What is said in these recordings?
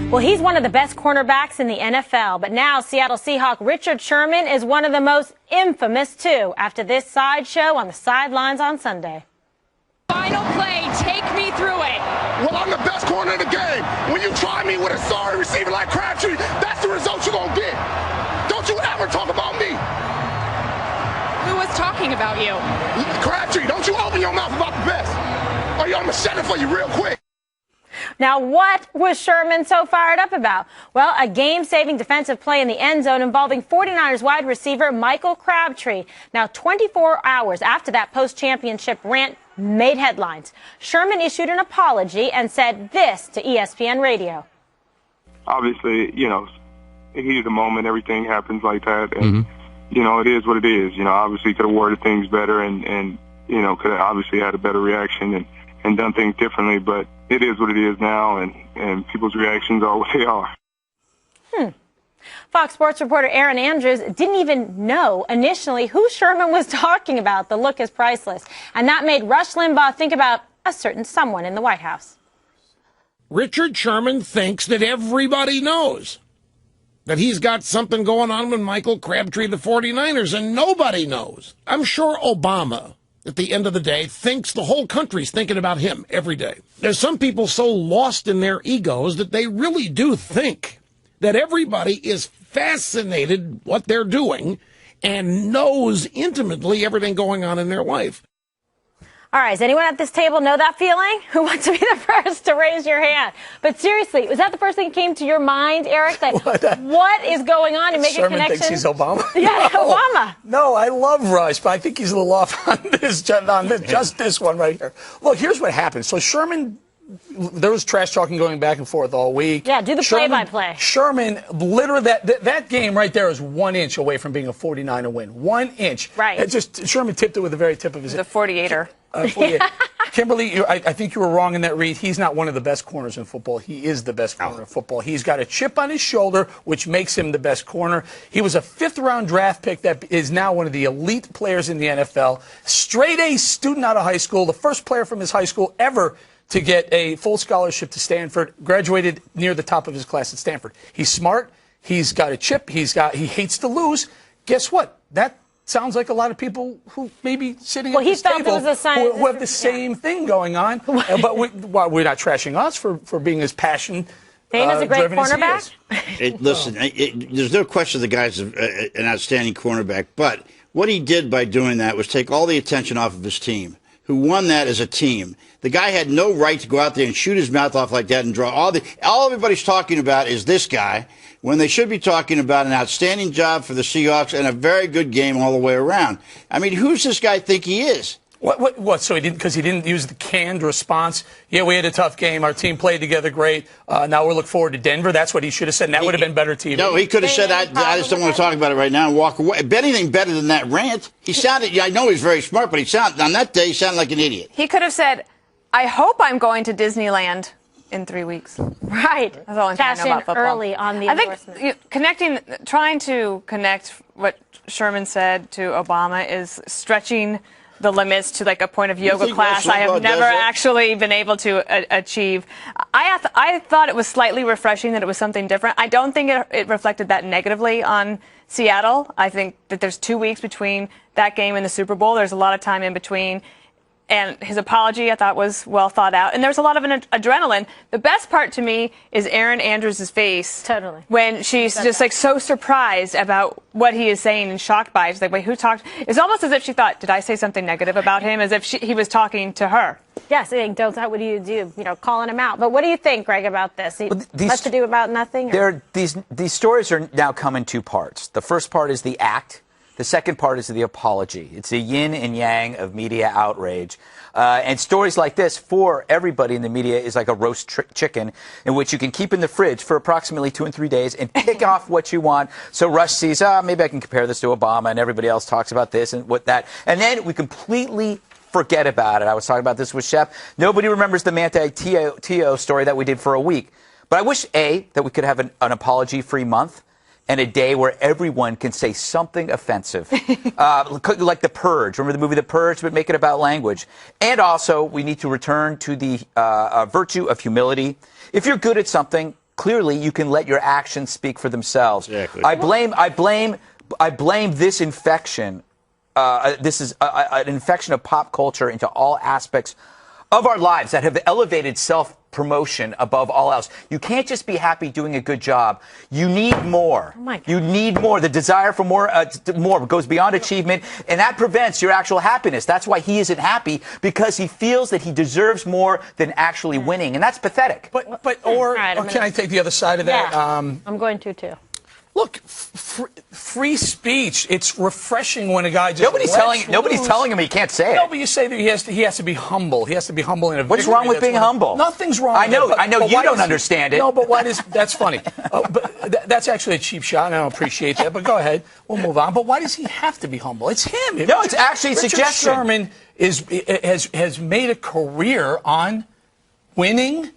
Well, he's one of the best cornerbacks in the NFL, but now Seattle Seahawk Richard Sherman is one of the most infamous, too, after this sideshow on the sidelines on Sunday. Final play, take me through it. Well, I'm the best corner in the game. When you try me with a sorry receiver like Crabtree, that's the result you're going to get. Don't you ever talk about me. Who was talking about you? Crabtree, don't you open your mouth about the best. Or I'm going to shut it for you real quick. Now, what was Sherman so fired up about? Well, a game-saving defensive play in the end zone involving 49ers wide receiver Michael Crabtree. Now, 24 hours after that post-championship rant made headlines, Sherman issued an apology and said this to ESPN Radio. Obviously, heat of the moment, everything happens like that. And, it is what it is. Obviously could have worded things better and could have obviously had a better reaction and done things differently. But it is what it is now, and people's reactions are what they are. Fox Sports reporter Erin Andrews didn't even know initially who Sherman was talking about. The look is priceless. And that made Rush Limbaugh think about a certain someone in the White House. Richard Sherman thinks that everybody knows that he's got something going on with Michael Crabtree, the 49ers, and nobody knows. I'm sure Obama, at the end of the day, thinks the whole country's thinking about him every day. There's some people so lost in their egos that they really do think that everybody is fascinated what they're doing and knows intimately everything going on in their life. All right, does anyone at this table know that feeling? Who wants to be the first to raise your hand? But seriously, was that the first thing that came to your mind, Eric? Like, what is going on to make a connection? Sherman thinks he's Obama? Yeah, Obama. No, I love Rush, but I think he's a little off on this, just this one right here. Look, here's what happened. So Sherman, there was trash talking going back and forth all week. Yeah, do the play-by-play. Sherman, literally, that game right there is 1 inch away from being a 49er win. 1 inch. Right. Sherman tipped it with the very tip of his The 48er. 48. Kimberly, I think you were wrong in that read. He's not one of the best corners in football. He is the best corner in football. He's got a chip on his shoulder, which makes him the best corner. He was a fifth-round draft pick that is now one of the elite players in the NFL. Straight-A student out of high school, the first player from his high school ever to get a full scholarship to Stanford, graduated near the top of his class at Stanford. He's smart. He's got a chip. He hates to lose. Guess what? That sounds like a lot of people who may be sitting at this table who have the same thing going on. But we're not trashing us for being as passionate. Dana's a great cornerback. Listen, there's no question the guy's an outstanding cornerback. But what he did by doing that was take all the attention off of his team, who won that as a team. The guy had no right to go out there and shoot his mouth off like that and draw all everybody's talking about is this guy, when they should be talking about an outstanding job for the Seahawks and a very good game all the way around. I mean, who's this guy think he is? What? So he didn't use the canned response. Yeah, we had a tough game. Our team played together great. Now we'll look forward to Denver. That's what he should have said. And that would have been better TV. No, he could have said, I just don't want to talk about it right now and walk away. Anything better than that rant. He sounded, I know he's very smart, but on that day, he sounded like an idiot. He could have said, I hope I'm going to Disneyland in 3 weeks. Right. That's all I'm trying to know about football. Early on the endorsement. I think trying to connect what Sherman said to Obama is stretching the limits to like a point of yoga class I have never actually been able to achieve. I thought it was slightly refreshing that it was something different. I don't think it reflected that negatively on Seattle. I think that there's 2 weeks between that game and the Super Bowl. There's a lot of time in between. And his apology, I thought, was well thought out. And there was a lot of adrenaline. The best part to me is Erin Andrews' face. Totally. When she's just like so surprised about what he is saying and shocked by it. She's like, wait, who talked? It's almost as if she thought, did I say something negative about him? As if he was talking to her. Yes, I think, what do you do? Calling him out. But what do you think, Greg, about this? Much to do about nothing? These stories are now come in two parts. The first part is the act. The second part is the apology. It's the yin and yang of media outrage. And stories like this, for everybody in the media, is like a roast chicken in which you can keep in the fridge for approximately 2 and 3 days and pick off what you want. So Rush sees, maybe I can compare this to Obama, and everybody else talks about this and what that. And then we completely forget about it. I was talking about this with Shep. Nobody remembers the Manti Te'o story that we did for a week. But I wish, that we could have an apology-free month. And a day where everyone can say something offensive, like The Purge. Remember the movie The Purge, but make it about language. And also, we need to return to the virtue of humility. If you're good at something, clearly you can let your actions speak for themselves. Exactly. I blame this infection. This is an infection of pop culture into all aspects of our lives that have elevated self-promotion above all else. You can't just be happy doing a good job. You need more. Oh my God. You need more. The desire for more goes beyond achievement, and that prevents your actual happiness. That's why he isn't happy, because he feels that he deserves more than actually winning, and that's pathetic. Or right, can I take the other side of that? Yeah, I'm going to too. Look, free speech. It's refreshing when a guy just Nobody's telling him he can't say it. No, but you say that he has to be humble. He has to be humble in a. What's wrong with being humble? Nothing's wrong. I know. With it, I know you don't understand it. No, but why does that's funny? But that's actually a cheap shot. And I don't appreciate that. But go ahead. We'll move on. But why does he have to be humble? It's him. No, it's actually a Richard suggestion. Sherman has made a career on winning,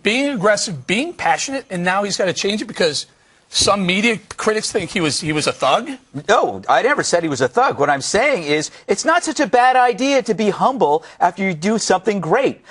being aggressive, being passionate, and now he's got to change it because some media critics think he was a thug. No, I never said he was a thug. What I'm saying is it's not such a bad idea to be humble after you do something great.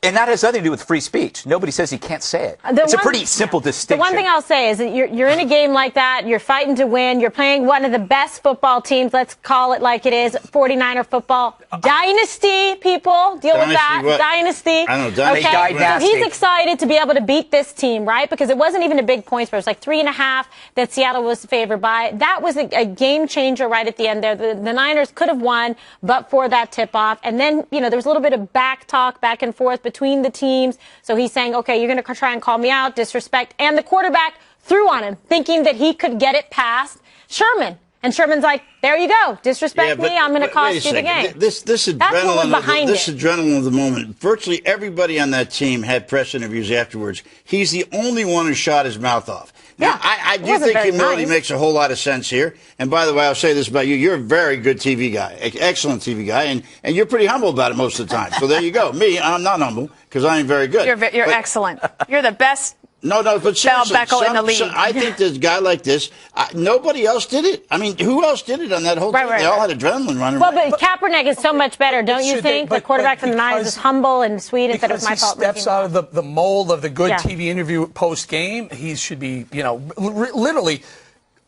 And that has nothing to do with free speech. Nobody says he can't say it. It's a pretty simple distinction. The one thing I'll say is that you're in a game like that. You're fighting to win. You're playing one of the best football teams. Let's call it like it is. 49er football. Dynasty, people. Deal with that. What? Dynasty. I don't know. Dynasty. Okay? So he's excited to be able to beat this team, right? Because it wasn't even a big point spread. It was like 3.5 that Seattle was favored by. That was a game changer right at the end there. The Niners could have won, but for that tip-off. And then, there was a little bit of back talk, back and forth between the teams. So he's saying, okay, you're going to try and call me out, disrespect. And the quarterback threw on him, thinking that he could get it past Sherman. And Sherman's like, there you go. Disrespect me. I'm going to cost you the game. This adrenaline of the moment. Virtually everybody on that team had press interviews afterwards. He's the only one who shot his mouth off. Now, I do think humility makes a whole lot of sense here. And by the way, I'll say this about you. You're a very good TV guy, excellent TV guy, and you're pretty humble about it most of the time. So there you go. Me, I'm not humble because I ain't very good. You're excellent. You're the best. No, but seriously, in the league. I think this guy like this, nobody else did it. I mean, who else did it on that whole team? They all had adrenaline running. Well, but Kaepernick is so much better, don't you think? The quarterback from the Niners is humble and sweet instead of my fault. Because he steps out of the mold of the good TV interview post-game. He should be, literally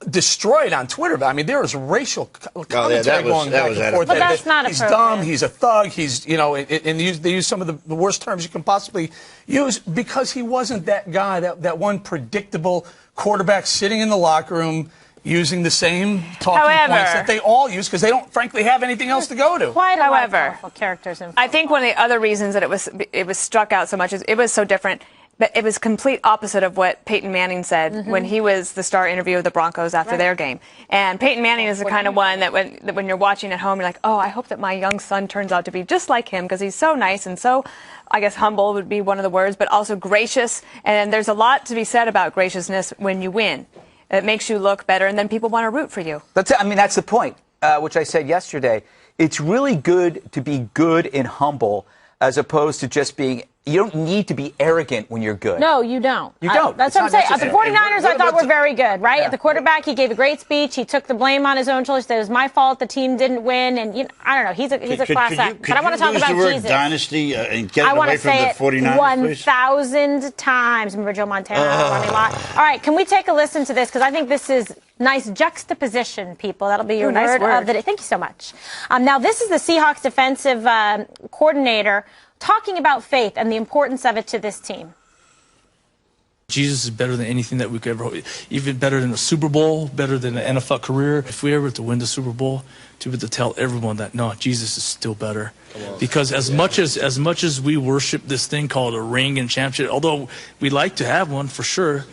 destroyed on Twitter. But I mean, there was racial commentary going back and forth. But that's not he's dumb. He's a thug. He's, and they use some of the worst terms you can possibly use because he wasn't that guy, that one predictable quarterback sitting in the locker room using the same talking points that they all use because they don't, frankly, have anything else to go to. However, characters in I think one of the other reasons that it was struck out so much is it was so different. But it was complete opposite of what Peyton Manning said when he was the star interview of the Broncos after their game. And Peyton Manning is the kind of one that when you're watching at home, you're like, oh, I hope that my young son turns out to be just like him because he's so nice and so, I guess, humble would be one of the words, but also gracious. And there's a lot to be said about graciousness when you win. It makes you look better, and then people want to root for you. That's the point, which I said yesterday. It's really good to be good and humble as opposed to just being. You don't need to be arrogant when you're good. No, you don't. You don't. That's what I'm saying. The 49ers, I thought, were very good, right? At the quarterback, he gave a great speech. He took the blame on his own shoulders. Said it was my fault the team didn't win. And, I don't know. He's a class act. But I want to talk about Jesus. Dynasty and get it away from the 49ers, 1,000 times. Remember Joe Montana, Ronnie Lott? All right, can we take a listen to this? Because I think this is nice juxtaposition, people. That'll be your word of the day. Thank you so much. Now, this is the Seahawks defensive coordinator talking about faith and the importance of it to this team. Jesus is better than anything that we could ever hope. Even better than a Super Bowl, better than an NFL career. If we ever to win the Super Bowl, to be able to tell everyone that no, Jesus is still better. Because as much as we worship this thing called a ring and championship, although we like to have one for sure,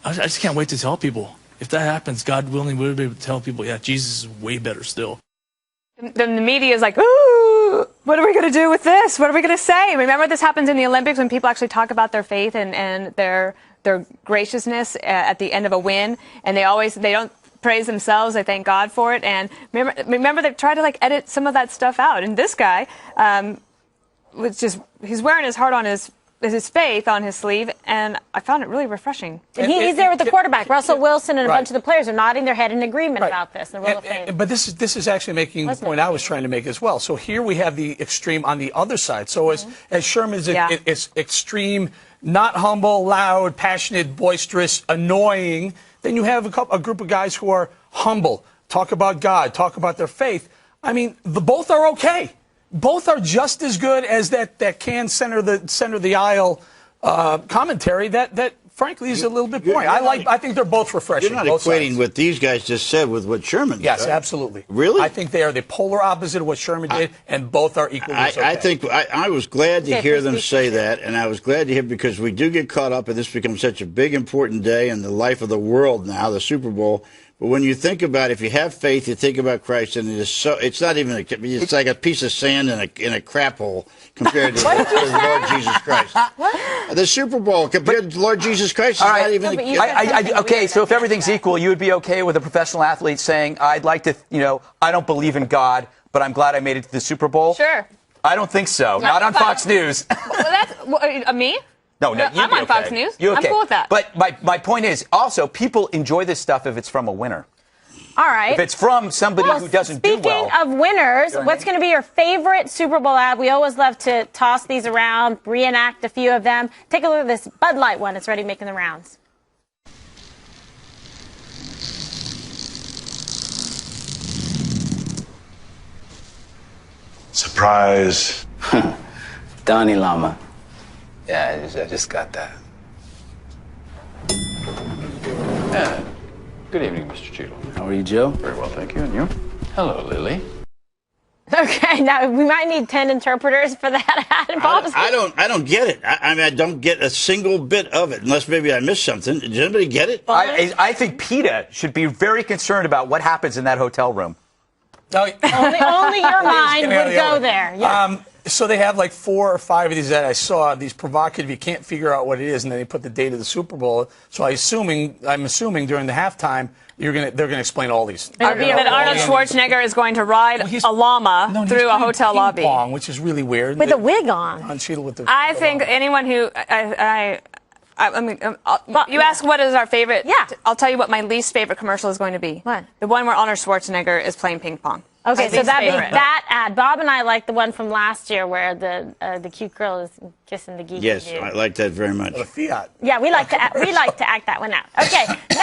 I just can't wait to tell people. If that happens, God willing, we'll be able to tell people, yeah, Jesus is way better still. Then the media is like, ooh, what are we going to do with this? What are we going to say? Remember, this happens in the Olympics when people actually talk about their faith and their graciousness at the end of a win, and they don't praise themselves. They thank God for it. And remember they try to edit some of that stuff out. And this guy he's wearing his heart on his faith on his sleeve, and I found it really refreshing. And he's there with the quarterback. Russell Wilson and a bunch of the players are nodding their head in agreement about this. The Roll of Fame. But this is actually making the point I was trying to make as well. So here we have the extreme on the other side. So as Sherman is extreme not humble, loud, passionate, boisterous, annoying. Then you have a group of guys who are humble, talk about God, talk about their faith. I mean, both are okay. Both are just as good as that canned center the aisle commentary that frankly is a little bit boring. I think they're both refreshing. You're not equating what these guys just said with what Sherman did. Yes, absolutely. Really? I think they are the polar opposite of what Sherman did, and both are equally okay. I think I was glad to hear them say that, and I was glad to hear because we do get caught up, and this becomes such a big, important day in the life of the world now, the Super Bowl. But when you think about it, if you have faith, you think about Christ, and it's not even it's like a piece of sand in a crap hole compared to the Lord Jesus Christ. What? The Super Bowl compared to Lord Jesus Christ is not even. Okay, so if everything's equal, you would be okay with a professional athlete saying, "I'd like to, I don't believe in God, but I'm glad I made it to the Super Bowl." Sure. I don't think so. Not on Fox News. Me? No, I'm on Fox News. You're okay. I'm cool with that. But my point is, also, people enjoy this stuff if it's from a winner. All right. If it's from somebody who doesn't do well. Speaking of winners, what's going to be your favorite Super Bowl ad? We always love to toss these around, reenact a few of them. Take a look at this Bud Light one. It's already making the rounds. Surprise. Donnie Lama. Yeah, I just got that. Yeah. Good evening, Mr. Cheadle. How are you, Joe? Very well, thank you. And you? Hello, Lily. Okay, now we might need 10 interpreters for that ad. I don't get it. I mean, I don't get a single bit of it, unless maybe I missed something. Did anybody get it? I think PETA should be very concerned about what happens in that hotel room. No, only your mind would go there. Yeah. So they have like 4 or 5 of these that I saw, these provocative, you can't figure out what it is, and then they put the date of the Super Bowl. So I'm assuming during the halftime, they're gonna explain all these. That Arnold Schwarzenegger is going a llama through a hotel lobby. Pong, which is really weird. With a wig on. I think anyone who you ask what is our favorite. Yeah. I'll tell you what my least favorite commercial is going to be. What? The one where Arnold Schwarzenegger is playing ping pong. Okay, so that'd be that ad. Bob and I like the one from last year where the cute girl is kissing the geeky dude. Yes, I like that very much. The Fiat. Yeah, we like to act that one out. Okay, next.